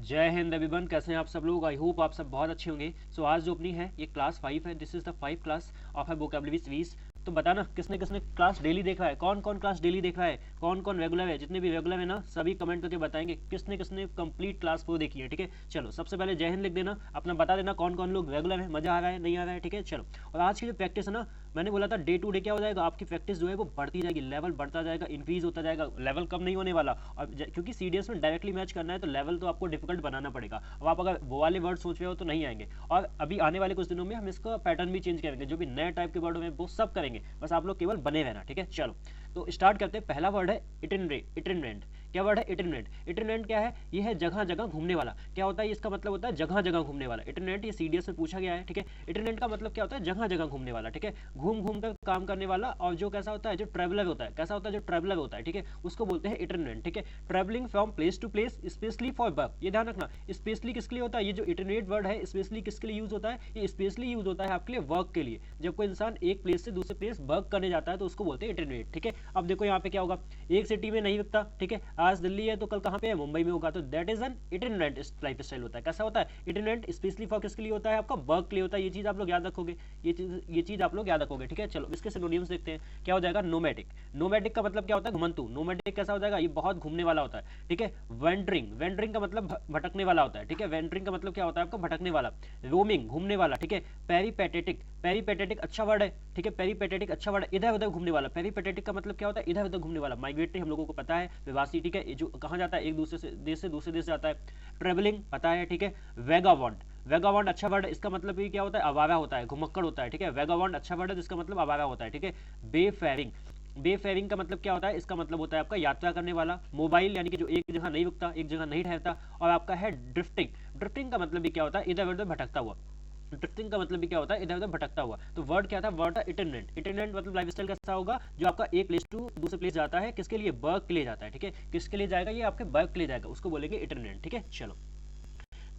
जय हिंद एवरीवन, कैसे हैं आप सब लोग। आई होप आप सब बहुत अच्छे होंगे। सो आज जो अपनी है ये क्लास 5 है। This is the 5 class of है वोकैबुलरी सीरीज। तो बताना किसने किसने क्लास डेली देखा है, कौन कौन क्लास डेली देखा है, कौन कौन रेगुलर है। जितने भी रेगुलर है ना सभी कमेंट करके बताएंगे किसने किसने कंप्लीट क्लास को देखी है। ठीक है, चलो सबसे पहले जय हिंद लिख देना, अपना बता देना कौन कौन लोग रेगुलर है, मजा आ रहा है नहीं आ रहा है। ठीक है चलो, और आज की जो प्रैक्टिस है ना, मैंने बोला था डे टू डे क्या हो जाएगा, आपकी प्रैक्टिस जो है वो बढ़ती जाएगी, लेवल बढ़ता जाएगा, इंक्रीज होता जाएगा, लेवल कम नहीं होने वाला। और क्योंकि सीडीएस में डायरेक्टली मैच करना है तो लेवल तो आपको डिफिकल्ट बनाना पड़ेगा। अब आप अगर वो वाले वर्ड सोच रहे हो तो नहीं आएंगे। और अभी आने वाले कुछ दिनों में हम इसका पैटर्न भी चेंज करेंगे, जो भी नए टाइप के वर्ड में वो सब करेंगे, बस आप लोग केवल बने रहना। ठीक है चलो, तो स्टार्ट करते हैं। पहला वर्ड है इटिनरेंट। क्या वर्ड है इटिनरेंट? इटिनरेंट क्या है? ये है जगह जगह घूमने वाला। क्या होता है इसका मतलब? होता है जगह जगह घूमने वाला। इटिनरेंट ये सीडीएस में पूछा गया है। ठीक है, इटिनरेंट का मतलब क्या होता है? जगह जगह घूमने वाला। ठीक है, घूम घूम कर काम करने वाला। और जो कैसा होता है, जो ट्रेवलर होता है, कैसा होता है जो ट्रेवलर होता है, ठीक है, उसको बोलते हैं इटिनरेंट। ठीक है, travelling from place to place specially for work. ये ध्यान रखना, स्पेशली किसके लिए होता है? ये जो इटिनरेट वर्ड है स्पेशली किसके लिए यूज होता है? ये स्पेशली यूज होता है आपके लिए वर्क के लिए। जब कोई इंसान एक प्लेस से दूसरे प्लेस वर्क करने जाता है तो उसको बोलते हैं इटिनरेट। ठीक है, अब देखो यहाँ पे क्या होगा, एक सिटी में नहीं बिकता। ठीक है, आज दिल्ली है तो कल कहाँ पे है? मुंबई में होगा, तो that is an itinerant life style होता है। कैसा होता है? इटिनरेंट स्पेशली फॉर किसके लिए होता है? आपका वर्क के लिए होता है। ये चीज आप लोग याद रखोगे, ये चीज आप लोग याद रखोगे। ठीक है चलो, इसके सिनोनिम्स देखते हैं। क्या हो जाएगा? नोमैटिक। नोमैटिक का मतलब क्या होता है? घुमंतु। नोमैटिक कैसा हो जाएगा? ये बहुत घूमने वाला होता है। ठीक है, वेंडरिंग। वेंडरिंग का मतलब भटकने वाला होता है। ठीक है, वेंडरिंग का मतलब क्या होता है आपका? भटकने वाला। रोमिंग, घूमने वाला। ठीक है, पेरीपेटेटिक। पेरीपेटेटिक अच्छा वर्ड है। ठीक है, पेरीपेटेटिक अच्छा वर्ड है, इधर उधर घूमने वाला। पेरीपेटेटिक का मतलब क्या होता है? इधर उधर घूमने वाला। माइग्रेटरी हम लोगों को पता है, प्रवासी। ठीक है, जो कहाँ जाता है? एक दूसरे से दूसरे देश जाता है। ट्रेवलिंग पता है। ठीक है, वेगावॉन्ट। वेगावॉन्ट अच्छा वर्ड है, इसका मतलब ये क्या होता है? आवारा होता है, घुमक्कड़ होता है। ठीक है, वेगावॉन्ट अच्छा वर्ड है जिसका मतलब आवारा होता है। ठीक है, बेफेरिंग। बेफेरिंग का मतलब क्या होता है? इसका मतलब होता है आपका यात्रा करने वाला। मोबाइल यानी कि जो एक जगह नहीं रुकता, एक जगह नहीं ठहरता। और आपका है ड्रिफ्टिंग। ड्रिफ्टिंग का मतलब भी क्या होता है? इधर उधर भटकता हुआ। ड्रिफ्टिंग का मतलब भी क्या होता है? इधर उधर भटकता हुआ। तो वर्ड क्या था? वर्ड था इटिनरेंट। इटिनरेंट मतलब लाइफस्टाइल कैसा होगा? जो आपका एक प्लेस टू दूसरे प्लेस जाता है, किसके लिए? वर्क के लिए जाता है। ठीक है, किसके लिए जाएगा? ये आपके वर्क के लिए जाएगा, उसको बोलेंगे इटिनरेंट। ठीक है चलो,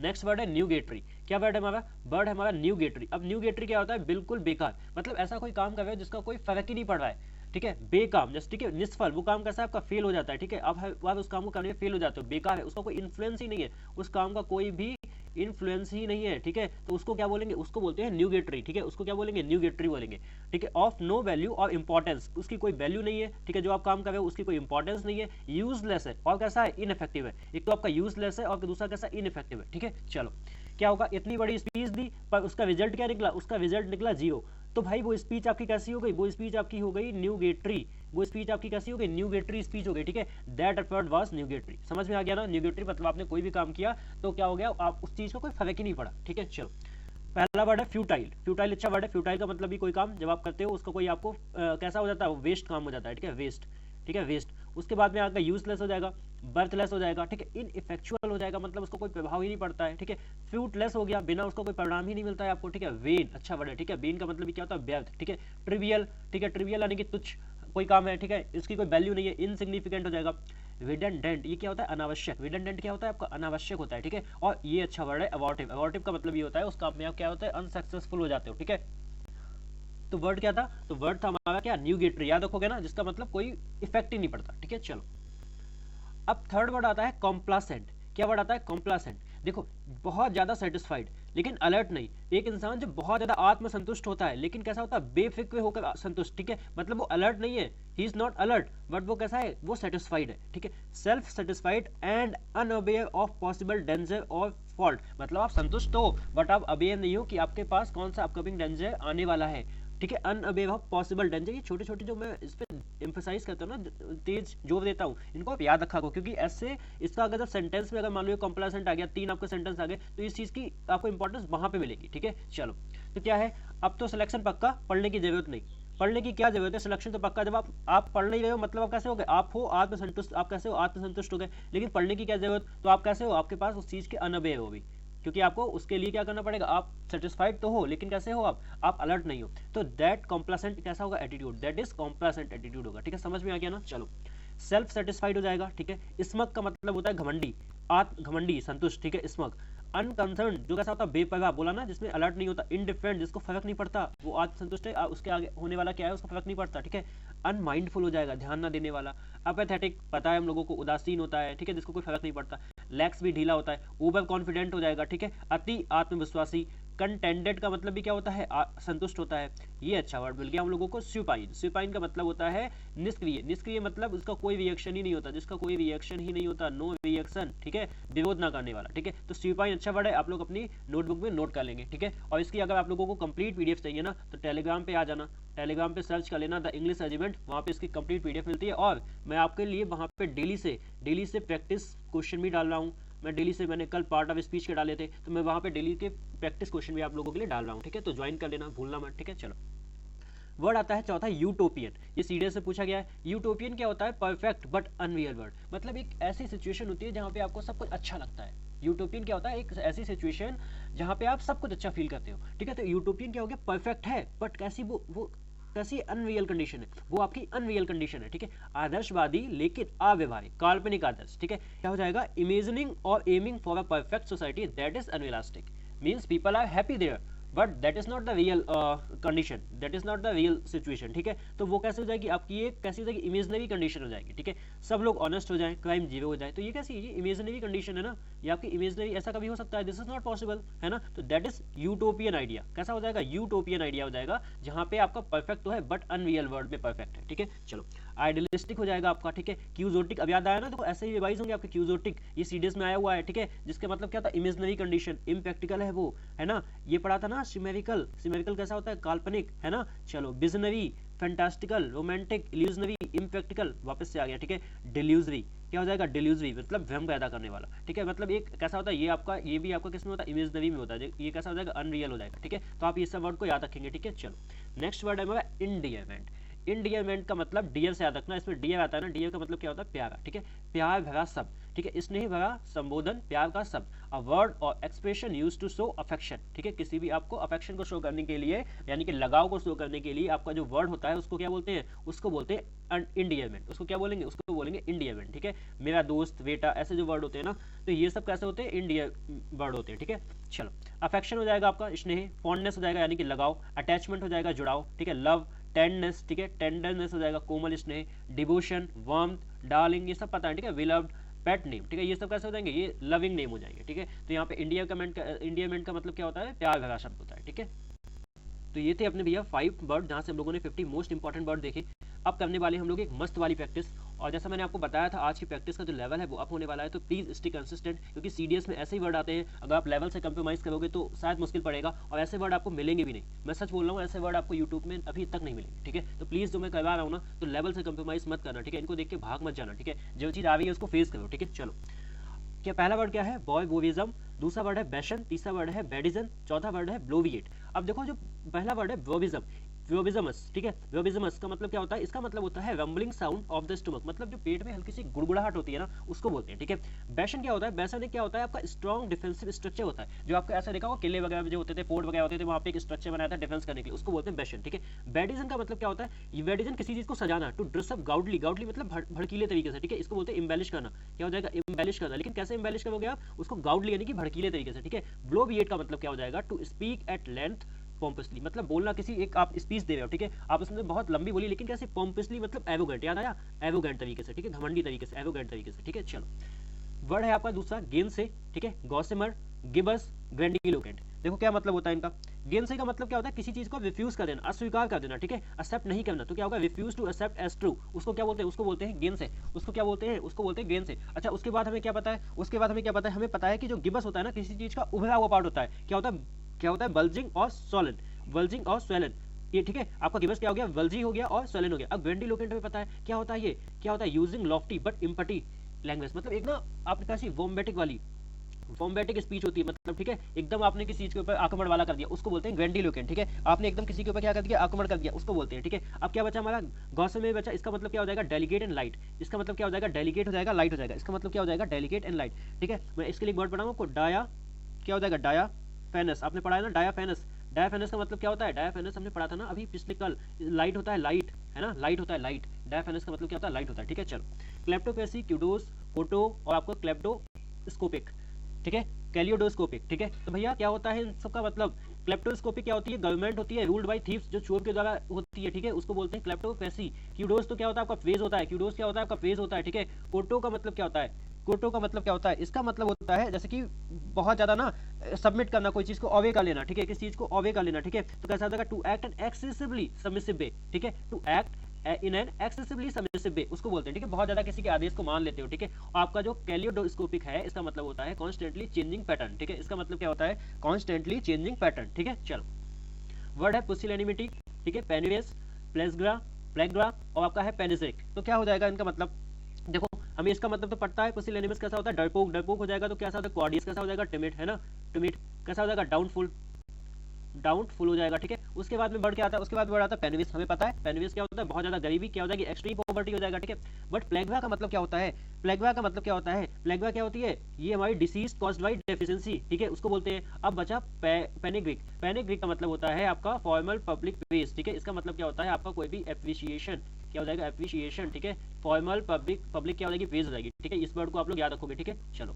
नेक्स्ट वर्ड है न्यूगेटरी। क्या वर्ड है हमारा? वर्ड है हमारा न्यूगेटरी। अब न्यूगेटरी क्या होता है? बिल्कुल बेकार, मतलब ऐसा कोई काम कर रहे हो जिसका कोई फर्क ही नहीं पड़ रहा है। ठीक है, बेकाम जस्ट। ठीक है, निष्फल, वो काम कैसा है आपका? फेल हो जाता है। ठीक है, अब उस काम को करने में फेल हो जाते हो, बेकार है, उसका कोई इन्फ्लुएंस ही नहीं है, उस काम का कोई भी इन्फ्लुएंस ही नहीं है। ठीक है, तो उसको क्या बोलेंगे? उसको बोलते हैं न्यूगेटरी। ठीक है, उसको क्या बोलेंगे? न्यूगेटरी बोलेंगे। ठीक है, ऑफ नो वैल्यू और इंपॉर्टेंस, उसकी कोई वैल्यू नहीं है। ठीक है, जो आप काम कर रहे हो उसकी कोई इंपॉर्टेंस नहीं है। यूजलेस है, और कैसा है? इनफेक्टिव है। एक तो आपका यूजलेस है और दूसरा कैसा? इनफेक्टिव है। ठीक है चलो, क्या होगा? इतनी बड़ी स्पीच दी पर उसका रिजल्ट क्या निकला? उसका रिजल्ट निकला जीरो। तो भाई वो स्पीच आपकी कैसी हो गई? वो स्पीच आपकी हो गई न्यूगेटरी। वो स्पीच आपकी कैसी हो गई? न्यूगेटरी स्पीच हो गई। ठीक है, दैट एफर्ट वाज न्यूगेटरी। समझ में आ गया ना? न्यूगेटरी मतलब आपने कोई भी काम किया तो क्या हो गया? आप उस चीज का कोई फर्क ही नहीं पड़ा। ठीक है चलो, पहला वर्ड है फ्यूटाइल। फ्यूटाइल अच्छा वर्ड है। फ्यूटाइल का मतलब भी कोई काम जब आप करते हो उसका कोई आपको कैसा हो जाता है? वेस्ट काम हो जाता है। ठीक है, वेस्ट। ठीक है, वेस्ट। उसके बाद में आपका यूजलेस हो जाएगा, बर्थलेस हो जाएगा। ठीक है, इनइफेक्चुअल हो जाएगा, मतलब उसको कोई प्रभाव ही नहीं पड़ता है। ठीक है, फ्रूटलेस हो गया, बिना उसका कोई परिणाम ही नहीं मिलता है आपको। ठीक है, वेन अच्छा वर्ड है। ठीक है, वेन का मतलब क्या होता है? व्यर्थ। ठीक है, ट्रिवियल। ठीक है, ट्रिवियल यानी कि तुच्छ कोई काम है। ठीक है, इसकी कोई वैल्यू नहीं है, इनसिग्निफिकेंट हो जाएगा। रिडंडेंट, ये क्या होता है? अनावश्यक। रिडंडेंट क्या होता है आपका? अनावश्यक होता है। ठीक है, और ये अच्छा वर्ड है अबॉर्टिव। अबॉर्टिव का मतलब ये होता है उस काम में आप क्या होता है? अनसक्सेसफुल हो जाते हो। ठीक है, तो वर्ड क्या था? तो वर्ड था हमारा क्या? न्यूगेटरी। याद रखोगे ना, जिसका मतलब कोई इफेक्ट ही नहीं पड़ता। ठीक है चलो, अब थर्ड वर्ड आता है कॉम्प्लासेंट। क्या वर्ड आता है? कॉम्प्लासेंट। देखो, बहुत ज्यादा सेटिस्फाइड लेकिन अलर्ट नहीं। एक इंसान जब बहुत ज्यादा आत्मसंतुष्ट होता है लेकिन कैसा होता है? बेफिक्र होकर संतुष्ट। ठीक है, मतलब वो अलर्ट नहीं है, he is not alert, but वो कैसा है? वो सेटिस्फाइड है। ठीक है, self satisfied and unaware of possible danger और फॉल्ट। मतलब आप संतुष्ट हो बट आप अवेयर नहीं हो कि आपके पास कौन सा अपकमिंग डेंजर आने वाला है। ठीक है, अनअवेयर ऑफ पॉसिबल डेंजर। ये छोटे छोटे जो मैं इस पे एम्फोसाइज करता हूँ ना, तेज जोर देता हूँ, इनको आप याद रखा करो, क्योंकि ऐसे इसका अगर जब सेंटेंस में अगर मान लो कॉम्प्लासेंट आ गया, 3 आपके सेंटेंस आ गए, तो इस चीज की आपको इंपॉर्टेंस वहां पे मिलेगी। ठीक है चलो, तो क्या है? अब तो सिलेक्शन पक्का, पढ़ने की जरूरत नहीं। पढ़ने की क्या जरूरत है? सिलेक्शन तो पक्का। जब आप पढ़ नहीं रहे हो मतलब आप कैसे हो गए? आप हो आत्मसंतुष्ट। आप कैसे हो? आत्मसंतुष्ट हो गए। लेकिन पढ़ने की क्या जरूरत? तो आप कैसे हो? आपके पास उस चीज के अनअवेयर हो भी, क्योंकि आपको उसके लिए क्या करना पड़ेगा? आप सेटिस्फाइड तो हो लेकिन कैसे हो? आप अलर्ट नहीं हो। तो दैट कॉम्प्लासेंट कैसा होगा? एटीट्यूड। दैट इज कॉम्प्लासेंट एटीट्यूड होगा। ठीक है, समझ में आ गया ना? चलो, सेल्फ सेटिस्फाइड हो जाएगा। ठीक है, स्मग का मतलब होता है घमंडी, आत्म घमंडी, संतुष्ट। ठीक है, स्मग। अनकंसर्न जो कैसा होता है? बेपरवाह, बोला ना, जिसमें अलर्ट नहीं होता। इंडिफरेंट, जिसको फर्क नहीं पड़ता, वो आत्मसंतुष्ट है, उसके आगे होने वाला क्या है उसको फर्क नहीं पड़ता। ठीक है, अनमाइंडफुल हो जाएगा, ध्यान ना देने वाला। अपेथेटिक, पता है हम लोगों को, उदासीन होता है। ठीक है, जिसको कोई फर्क नहीं पड़ता। लैक्स भी ढीला होता है, ओवर कॉन्फिडेंट हो जाएगा, ठीक है, अति आत्मविश्वासी, कंटेंटेड का मतलब भी क्या होता है, संतुष्ट होता है। ये अच्छा वर्ड मिल गया हम लोगों को, सुपाइन। सुपाइन का मतलब होता है निष्क्रिय। निष्क्रिय मतलब उसका कोई रिएक्शन ही नहीं होता, जिसका कोई रिएक्शन ही नहीं होता, नो रिएक्शन, ठीक है, विरोध ना करने वाला, ठीक है। तो सुपाइन अच्छा वर्ड है, आप लोग अपनी नोटबुक में नोट कर लेंगे, ठीक है। और इसकी अगर आप लोगों को कंप्लीट पीडीएफ चाहिए ना तो टेलीग्राम पे आ जाना, टेलीग्राम पे सर्च कर लेना द इंग्लिश रेजिमेंट, वहाँ पे इसकी कंप्लीट पीडीएफ मिलती है। और मैं आपके लिए वहाँ पे डेली से प्रैक्टिस क्वेश्चन भी डाल रहा हूँ। मैं डेली से, मैंने कल पार्ट ऑफ स्पीच के डाले थे, तो मैं वहाँ पे डेली के प्रैक्टिस क्वेश्चन भी आप लोगों के लिए डाल रहा हूँ, ठीक है। तो ज्वाइन कर लेना, भूलना मत, ठीक है। चलो, वर्ड आता है चौथा यूटोपियन। ये सीरियस से पूछा गया है। यूटोपियन क्या होता है, परफेक्ट बट अनरियल वर्ड, मतलब एक ऐसी सिचुएशन होती है जहाँ पे आपको सब कुछ अच्छा लगता है। यूटोपियन क्या होता है, एक ऐसी सिचुएशन जहाँ पे आप सब कुछ अच्छा फील करते हो, ठीक है। तो यूटोपियन क्या हो गया, परफेक्ट है बट कैसी, वो कैसी अनरियल कंडीशन है, वो आपकी अनरियल कंडीशन है, ठीक है। आदर्शवादी लेकिन अव्यवहारिक, काल्पनिक आदर्श, ठीक है। क्या हो जाएगा, इमेजिनिंग और aiming for a perfect society that is unrealistic, means people are happy there but that is not the real condition, that is not the real situation, ठीक है। तो वो कैसे हो जाएगी आपकी, ये कैसी हो जाएगी, इमेजनरी कंडीशन हो जाएगी, ठीक है। सब लोग ऑनेस्ट हो जाएं, क्राइम जीरो हो जाए, तो ये कैसी, ये इमेजनरी कंडीशन है ना, ये आपकी इमेजनरी, ऐसा कभी हो सकता है, दिस इज नॉट पॉसिबल, है ना। तो दैट इज यूटोपियन आइडिया। कैसा हो जाएगा, यूटोपियन आइडिया हो जाएगा, जहां पे आपका परफेक्ट तो है बट अनरियल वर्ल्ड में परफेक्ट है, ठीक है। चलो, आइडियलिस्टिक हो जाएगा आपका, ठीक है। क्यूजोटिक अब याद आया ना, तो ऐसे ही रिवाइज होंगे आपके क्यूजोटिक, ये सीडीएस में आया हुआ है, ठीक है, जिसका मतलब क्या था, इमेजनरी कंडीशन, इम्प्रैक्टिकल है वो, है ना। ये पढ़ा था ना, सिमेरिकल। सिमेरिकल कैसा होता है, काल्पनिक, है ना। चलो, visionary, fantastical, romantic, illusionary, impractical, वापस से आ गया, ठीक है। डिल्यूजरी, क्या हो जाएगा, डिल्यूजरी मतलब भ्रम पैदा करने वाला, ठीक है। मतलब एक कैसा होता है, ये आपका, ये भी आपका किसमें होता है, इमेजनरी में होता है, ये कैसा हो जाएगा, अनरियल हो जाएगा, ठीक है। तो आप ये सब वर्ड को याद रखेंगे, ठीक है। चलो, नेक्स्ट वर्ड है हमारा इंडियरमेंट। इंडियरमेंट का मतलब डियर से याद रखना, इसमें डियर आता है ना, डियर का मतलब क्या होता है, प्यारा, ठीक है। प्यार भरा शब्द, ठीक है, स्नेह भरा संबोधन, प्यार का शब्द, अ वर्ड और expression used to show affection, ठीक है। किसी भी आपको अफेक्शन को शो करने के लिए, यानी कि लगाव को शो करने के लिए आपका जो वर्ड होता है उसको क्या बोलते हैं, उसको बोलते हैं इंडियरमेंट। उसको क्या बोलेंगे, उसको बोलेंगे इंडियरमेंट, ठीक है। मेरा दोस्त, बेटा, ऐसे जो वर्ड होते हैं ना, तो ये सब कैसे होते हैं, इंडियर वर्ड होते हैं, ठीक है। चलो, अफेक्शन हो जाएगा आपका स्नेह, फॉन्डनेस हो जाएगा यानी कि लगाव, अटैचमेंट हो जाएगा जुड़ाव, ठीक है, लव, टेंडनेस, ठीक है, टेंडरनेस हो जाएगा कोमल स्नेह, डिवोशन, वार्मथ, डार्लिंग, ये सब पता है, ठीक है, विलव्ड, पेट नेम, ठीक है, ये सब कैसे हो जाएंगे, ये लविंग नेम हो जाएंगे, ठीक है। तो यहाँ पे इंडियरमेंट का मतलब क्या होता है, प्यार भरा शब्द होता है, ठीक है। तो ये थे अपने भैया 5 वर्ड, जहाँ से हम लोगों ने 50 मोस्ट इंपॉर्टेंट वर्ड देखे। अब करने वाले हम लोग एक मस्त वाली प्रैक्टिस, और जैसा मैंने आपको बताया था आज की प्रैक्टिस का जो लेवल है वो अप होने वाला है, तो प्लीज स्टे कंसिस्टेंट, क्योंकि सीडीएस में ऐसे ही वर्ड आते हैं, अगर आप लेवल से कंप्रोमाइज करोगे तो शायद मुश्किल पड़ेगा, और ऐसे वर्ड आपको मिलेंगे भी नहीं, मैं सच बोल रहा हूँ, ऐसे वर्ड आपको यूट्यूब में अभी तक नहीं मिलेंगे, ठीक है। तो प्लीज जो मैं करवा रहा हूँ ना, तो लेवल से कंप्रोमाइज मत करना, ठीक है, इनको देख के भाग मत जाना, ठीक है, जो चीज़ आ रही है उसको फेस करो, ठीक है। चलो, क्या पहला वर्ड क्या है, बॉय बोविज्म, दूसरा वर्ड है बैशन, तीसरा वर्ड है बेडिजन, चौथा वर्ड है ब्लोविएट। अब देखो, जो पहला वर्ड है बोविज्म, व्योबिजमस, ठीक है, व्योबिजमस का मतलब क्या होता है, इसका मतलब होता है rambling sound of the stomach, मतलब जो पेट में हल्की सी गुड़गुड़ाहट होती है ना, उसको बोलते हैं, ठीक है। बैशन क्या होता है, बैशन क्या होता है, आपका स्ट्रॉन्ग डिफेंसिव स्ट्रक्चर होता है, जो आपको ऐसा देखा होगा किले वगैरह जो होते थे, फोर्ट वगैरह होते थे, वहाँ पे एक स्ट्रक्चर बनाया था डिफेंस करने के लिए, उसको बोलते हैं बैशन, ठीक है। बेडिजन का मतलब क्या होता है, बेडिजन किसी चीज को सजाना, टू ड्रेस अप गाउडली, गाउडली मतलब भड़कीले तरीके से, ठीक है, इसको बोलते हैं इम्बेलिश करना, क्या हो जाएगा, इम्बेलिश करना, लेकिन कैसे इम्बेलिश करोगे आप उसको, गाउडली यानी कि भड़कीले तरीके से, ठीक है। ब्लोविएट का मतलब क्या हो जाएगा, टू स्पीक एट लेंथ पॉम्पसली, मतलब बोलना, किसी एक आप स्पीच दे रहे हो, ठीक है, आप उसमें बहुत लंबी बोली, लेकिन कैसे पॉम्पसली मतलब एरोगेंट, याद आया, एरोगेंट तरीके से, ठीक है, घमंडी तरीके से, एरोगेंट तरीके से, ठीक है। चलो, वर्ड है आपका दूसरा गेन से, ठीक है, गॉसिमर, गिबस, ग्रैंडिलोकेंट। देखो क्या मतलब होता है इनका, गेन से का मतलब क्या होता है, किसी चीज को रिफ्यूज कर देना, अस्वीकार कर देना, ठीक है, एक्सेप्ट नहीं करना, तो क्या होगा, refuse to accept as true, उसको क्या बोलते हैं, उसको बोलते हैं गेन से, उसको क्या बोलते हैं, उसको बोलते हैं गेन से। अच्छा, उसके बाद हमें क्या पता है, उसके बाद हमें क्या पता है, हमें पता है कि जो गिबस होता है ना, किसी चीज का उभरा हुआ पार्ट होता है, क्या होता है बल्जिंग और सोलन, बल्जिंग और स्वेलन, ये ठीक है, आपका गिबस क्या हो गया, बल्जी हो गया और स्वेलन हो गया। अब ग्रैंडिलोकेंट हमें पता है क्या होता है, ये क्या होता है, using Lofty but empty language, मतलब एक ना आपके पास वोम्बेटिक वाली वोम्बेटिक स्पीच होती है, मतलब ठीक है, एकदम आपने किसी चीज के ऊपर आक्रमण वाला कर दिया, उसको बोलते हैं ग्रैंडिलोकेंट, ठीक है। आपने एकदम किसी के ऊपर क्या कर दिया, आक्रमण कर दिया, उसको बोलते हैं, ठीक है। अब क्या बचा हमारा, गॉसिप में बचा, इसका मतलब क्या हो जाएगा, डेलिकेट एंड लाइट, इसका मतलब क्या हो जाएगा, डेलिकेट हो जाएगा, लाइट हो जाएगा, इसका मतलब क्या हो जाएगा, डेलिकेट एंड लाइट, ठीक है। मैं इसके लिए वर्ड पढ़ाऊंगा आपको, डाया, क्या हो जाएगा, डाया फेनस, आपने पढ़ा है ना, डाया फेनस, डायाफेनस का मतलब क्या होता है, डायाफेनस हमने पढ़ा था ना अभी पिछले कल, लाइट होता है, लाइट है ना, लाइट होता है, लाइट, डायाफेनस का मतलब क्या होता है, लाइट होता है, ठीक है। चलो, क्लेप्टोपेसी, क्यूडोस, कोटो और आपको क्लेप्टोस्कोपिक, ठीक है, कैलियोडोस्कोपिक, ठीक है। तो भैया क्या होता है इन सबका मतलब, क्लेप्टोस्कोपिक क्या होती है, गवर्नमेंट होती है, रूल्ड बाय थीव्स, जो चोर के द्वारा होती है, ठीक है, उसको बोलते हैं क्लेप्टोपेसी। क्यूडोस तो क्या होता है आपका प्रेज होता है, क्यूडोस क्या होता है आपका प्रेज होता है, ठीक है। कोटो का मतलब क्या होता है, कोटो का मतलब क्या होता है, इसका मतलब होता है जैसे कि बहुत ज्यादा ना सबमिट करना, कोई चीज को अवे कर लेना, ठीक है, किसी चीज को अवे कर लेना, ठीक है, तो कैसा हो जाएगा, to act an excessively submissive way, ठीक है, to act in an excessively submissive way उसको बोलते हैं, ठीक है, बहुत ज्यादा किसी के आदेश को मान लेते हो, ठीक है। आपका जो कैलियोडोस्कोपिक है इसका मतलब होता है कॉन्स्टेंटली चेंजिंग पैटर्न, ठीक है, इसका मतलब क्या होता है, कॉन्स्टेंटली चेंजिंग पैटर्न, ठीक है। चलो, वर्ड है पुसिलैनिमिटी, ठीक है, पेनिवेस, प्लेग्रा और आपका है पेनिसिक। तो क्या हो जाएगा इनका मतलब, देखो हमें इसका मतलब तो पता है, पुसिलैनिमस कैसा होता है, डरपोक, डरपोक हो जाएगा तो कैसा होता है, क्वाडियस कैसा हो जाएगा, टिमिड, है ना, टिमिड कैसा हो जाएगा, डाउनफुल, डाउटफुल हो जाएगा, ठीक है। उसके बाद में वर्ड क्या आता है, उसके बाद वर्ड आता है पेनिविस, हमें पता है पेनिविस क्या होता है, बहुत ज्यादा गरीबी, क्या हो जाएगी, एक्सट्रीम पॉवर्टी हो जाएगा, ठीक है। बट प्लेग्वा का मतलब क्या होता है, प्लेग्वा का मतलब क्या होता है, प्लेग्वा क्या होती है, ये हमारी डिसीज कॉज्ड बाय डेफिशिएंसी, ठीक है, उसको बोलते हैं। अब बचा पेनिग्रिक, पेनिग्रिक का मतलब होता है आपका फॉर्मल पब्लिक प्रेज, ठीक है, इसका मतलब क्या होता है, आपका कोई भी एप्रिसिएशन, क्या हो जाएगा, एप्रिसिएशन, ठीक है, फॉर्मल पब्लिक क्या हो जाएगी, प्रेज हो जाएगी, ठीक है। इस वर्ड को आप लोग याद रखोगे, ठीक है। चलो,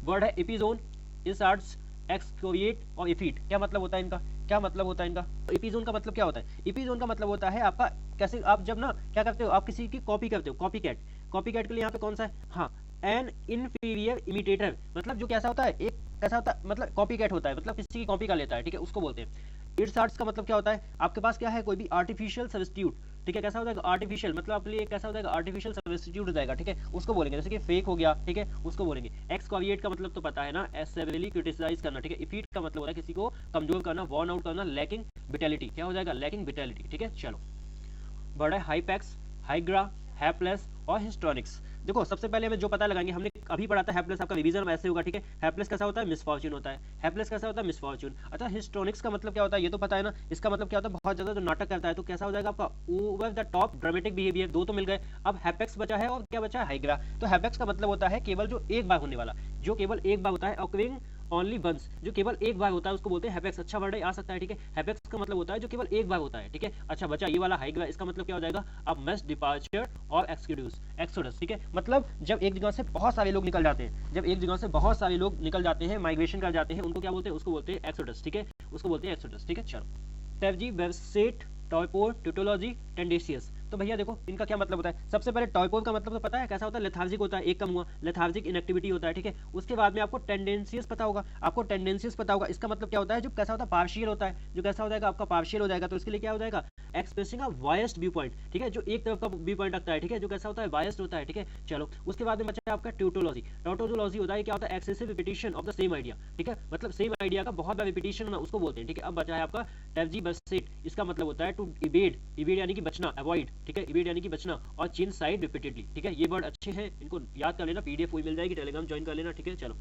वर्ड है एपिजोन, इंसर्ट्स, एक्सफोलिएट और इफीट। क्या मतलब होता है इनका, क्या मतलब होता है इनका, एपिजोन का मतलब क्या होता है, एपिजोन का मतलब होता है आपका, कैसे आप जब ना क्या करते हो, आप किसी की कॉपी करते हो, कॉपी कैट, कॉपी कैट के लिए यहाँ पे कौन सा है, हाँ, एन इनफीरियर इमिटेटर, मतलब जो कैसा होता है, एक कैसा होता है, मतलब कॉपी कैट होता है, मतलब किसी की कॉपी कर लेता है, ठीक है, उसको बोलते हैं। इट्स का मतलब क्या होता है, आपके पास क्या है, कोई भी आर्टिफिशियल सब्स्टिट्यूट, ठीक है, कैसा हो जाएगा, आर्टिफिशियल, मतलब आपके लिए कैसा हो जाएगा, आर्टिफिशियल सब्स्टिट्यूट हो जाएगा, ठीक है, उसको बोलेंगे, जैसे कि फेक हो गया, ठीक है, उसको बोलेंगे। एक्सक्वाविएट का मतलब तो पता है ना, सेवरली क्रिटिसाइज करना, ठीक है। इफीट का मतलब होता है किसी को कमजोर करना, वॉर्न आउट करना, लैकिंग विटैलिटी, क्या हो जाएगा, लैकिंग विटैलिटी, ठीक है। चलो, वर्ड है हाइपैक्स, हाइग्रा, हैप्लेस और हिस्ट्रॉनिक्स। देखो सबसे पहले हमें जो पता लगाएंगे, हमने अभी पढ़ा था हैप्लेस, आपका रिवीजन ऐसे होगा, ठीक है। हैप्लेस कैसा होता है, मिसफॉर्च्यून होता है, हैप्लेस कैसा होता है, मिसफॉर्च्यून। अच्छा, हिस्ट्रॉनिक्स का मतलब क्या होता है, ये तो पता है ना, इसका मतलब क्या होता है, बहुत ज्यादा जो नाटक करता है, तो कैसा हो जाएगा आपका over the top dramatic behaviour, दो तो मिल गए। अब हैपेक्स बचा है और क्या बचा है, हाइग्रा। तो हैपेक्स का मतलब होता है केवल जो एक बार होने वाला, जो केवल एक बार होता है, ऑकरिंग ओनली वंस, जो केवल एक बार होता है उसको बोलते हैं हैपेक्स। अच्छा वर्ड आ सकता है, ठीक है, हैपेक्स का मतलब होता है जो केवल एक बार होता है, ठीक है। अच्छा बचा ये वाला हाइग्रा, इसका मतलब क्या हो जाएगा, अब मैस डिपार्चर और एक्सोडस, ठीक है, मतलब जब एक जगह से बहुत सारे लोग निकल जाते हैं, जब एक जगह से बहुत सारे लोग निकल जाते हैं, माइग्रेशन कर जाते हैं, उनको क्या बोलते हैं, उसको बोलते हैं एक्सोडस, ठीक है, उसको बोलते हैं एक्सोडस, ठीक है। चलो, टेवजी, वेबसेट, टॉयपोर, ट्यूटोलॉजी, टेंडेशियस। तो भैया देखो इनका क्या मतलब होता है, सबसे पहले टॉयपोर का मतलब तो पता है, कैसा होता है, लेथार्जिक होता है, एक कम हुआ, लेथार्जिक इनएक्टिविटी होता है, ठीक है। उसके बाद में आपको टेंडेंशियस पता होगा, आपको टेंडेंशियस पता होगा, इसका मतलब क्या होता है, जो कैसा होता है, पार्शियल होता है, जो कैसा हो जाएगा आपका पार्शियल हो जाएगा, तो इसके लिए क्या हो जाएगा, expressing a biased view point, ठीक है, जो एक तरफ का व्यू पॉइंट रखता है, ठीक है, जो कैसा होता है, बायस्ड होता है, ठीक है। चलो, उसके बाद में बचा आपका ट्यूटोलॉजी। ट्यूटोलॉजी होता है क्या होता है, excessive repetition of the same idea, ठीक है, मतलब सेम आइडिया का बहुत बार रिपीटिशन होना, उसको बोलते हैं, ठीक है। अब बचा है आपका टेर्जिवर्सेट, इसका मतलब होता है टू इवेड, इवेड यानी कि बचना, अवॉइड, ठीक है, इवेड यानी कि बचना, और चेंज साइड रिपीटेडली, ठीक है। ये वर्ड अच्छे हैं, इनको याद कर लेना, पीडीएफ हुई मिल जाएगी, टेलीग्राम ज्वाइन कर लेना, ठीक है। चलो,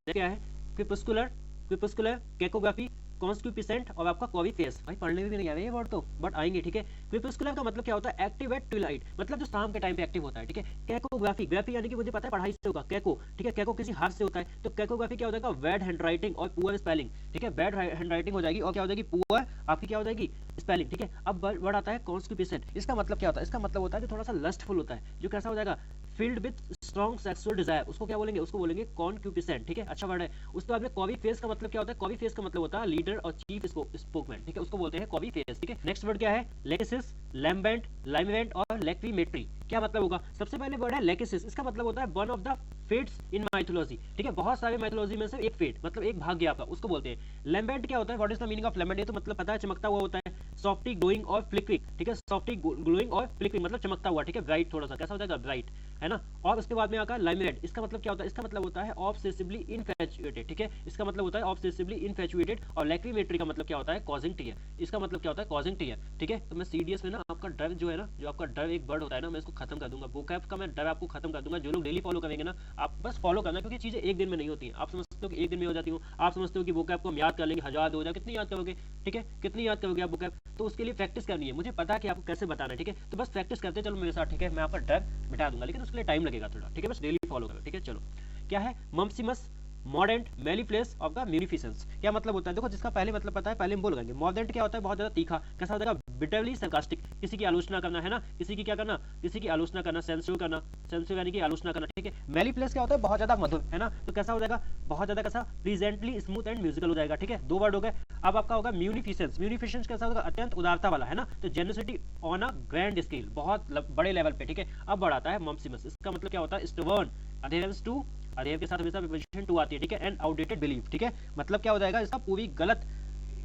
क्या है, क्रिपुस्कुलर, क्रिपुस्कुलर, कैकोग्राफी, कॉन्स्क्यूपिसेंट और आपका कॉविफेस। भाई पढ़ने में भी नहीं आ रहे ये वर्ड तो, बट आएंगे, ठीक है। क्रिपुस्कुलर का मतलब क्या होता है, एक्टिव एट ट्विलाइट, मतलब जो शाम के टाइम पे एक्टिव होता है, ठीक है। कैकोग्राफी, ग्राफी यानी कि मुझे पता है पढ़ाई से होगा, कैको, ठीक है, कैको किसी हाथ से होता है, तो कैकोग्राफी क्या हो जाएगा, बैड हैंडराइटिंग और पुअर स्पेलिंग, ठीक है, बैड हैंडराइटिंग हो जाएगी और क्या हो जाएगी, पुअर आपकी क्या हो जाएगी, स्पेलिंग, ठीक है। अब वर्ड आता है कॉन्स्क्यूपिसेंट, इसका मतलब क्या होता है, इसका मतलब होता है जो थोड़ा सा लस्टफुल होता है, जो कैसा हो जाएगा, field with strong sexual desire, उसको क्या बोलेंगे, उसको बोलेंगे कॉन्क्यूपिसेंट, ठीक है। अच्छा वर्ड है। उसके बाद में कॉवी फेस का मतलब क्या होता है, कॉवी फेस का मतलब होता है लीडर और चीफ स्पोकमैन, ठीक है, उसको बोलते हैं कॉवी फेस, ठीक है। नेक्स्ट वर्ड क्या है, लेकेसिस, लैम्बेंट, लाइमवेंट और लैक्रीमेट्री। क्या मतलब होगा, सबसे पहले वर्ड है लेकेसिस, इसका मतलब होता है one of the fates in mythology, ठीक है, बहुत सारे माइथोलॉजी में से एक फेट, मतलब एक भाग्य आपका, उसको बोलते हैं। लैम्बेंट क्या होता है, what is the meaning of lambent, ये तो मतलब पता है, चमकता हुआ होता है, सॉफ्टी ग्लोइंग और फ्लिकरिंग, ठीक है, सॉफ्टी ग्लोइंग और फ्लिकरिंग मतलब चमकता हुआ, ठीक है, ब्राइट, थोड़ा सा कैसा हो जाएगा, ब्राइट, है ना। और उसके बाद में आता है लाइमरेड, इसका मतलब क्या होता है, इसका मतलब होता है ऑब्सेसिवली इनफैचुएटेड, ठीक है, इसका मतलब होता है ऑब्सेसिवली इनफैचुएटेड। और लैक्रीमेट्री का मतलब क्या होता है, कॉजिंग टीयर, इसका मतलब क्या होता है, कॉजिंग टीयर, ठीक है। तो मैं सीडीएस में ना आपका डर जो है ना, जो आपका डर एक वर्ड होता है ना, मैं इसको खत्म कर दूंगा, वोकैब का मैं डर आपको खत्म कर दूंगा। जो लोग डेली फॉलो करेंगे ना, आप बस फॉलो करना, क्योंकि चीजें एक दिन में नहीं होती हैं। आप समझते हो कि एक दिन में हो जाती हूँ, आप समझते हो कि वोकैब को हम याद कर लेंगे, 1000 2000 कितनी याद करोगे, ठीक है, कितनी याद करोगे आप वोकैब, तो उसके लिए प्रैक्टिस करनी है, मुझे पता है कि आपको कैसे बताना है, ठीक है। तो बस प्रैक्टिस करते चलो मेरे साथ, ठीक है, मैं आपका डर मिटा दूंगा, लेकिन उसके लिए टाइम लगेगा थोड़ा, ठीक है, बस डेली फॉलो करो, ठीक है। चलो, क्या है, मम्सिमस, मॉडेंट, मेलीप्लेस ऑफ द म्यूनिफिसेंस। क्या मतलब होता है, देखो जिसका पहले मतलब पता है, पहले हम बोल लेंगे। मॉडेंट क्या होता है, बहुत ज्यादा तीखा, कैसा हो जाएगा, बिटरली सरकास्टिक, किसी की आलोचना करना है ना, किसी की क्या करना, किसी की आलोचना करना, सेंसिटिव करना, सेंसिटिव यानी कि आलोचना करना, ठीक है। मेलिफुलस क्या होता है, बहुत ज्यादा मधुर, है ना, तो कैसा हो जाएगा, बहुत ज्यादा कैसा, प्लीजेंटली स्मूथ एंड म्यूजिकल हो जाएगा, ठीक है। 2 वर्ड हो गए। अब आपका होगा म्यूनिफिसेंस, म्यूनिफिसेंस कैसा होगा, अत्यंत उदारता वाला, है ना, तो generosity on a grand scale, बहुत बड़े लेवल पे, ठीक है। अब बढ़ाता है मॉम्सिमस, इसका मतलब क्या होता है, स्टबर्न, अधेरेंस टू, अधेर के साथ हमेशा प्रीपोजिशन टू आती है, ठीक है, एंड आउटडेटेड बिलीफ, ठीक है। मतलब क्या हो जाएगा, इसका पूरी गलत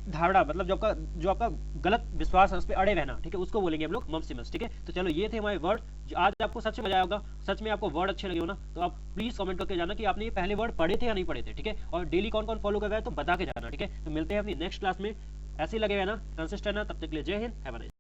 धारणा, मतलब जो आपका गलत विश्वास है उस पर अड़े रहना, ठीक है, उसको बोलेंगे हम लोग मॉम्सिमस, ठीक है। तो चलो ये थे हमारे वर्ड। आज आपको सच में मजा आया होगा, सच में आपको वर्ड अच्छे लगे हो ना, तो आप प्लीज कमेंट करके जाना कि आपने ये पहले वर्ड पढ़े थे या नहीं पढ़े थे, ठीक है। और डेली कौन कौन फॉलो कर रहा है तो बता के जाना, ठीक है। तो मिलते हैं अपनी नेक्स्ट क्लास में, ऐसे ही लगेगा ना, कंसिस्टेंट ना, तब तक के लिए जय Hind, have a nice day.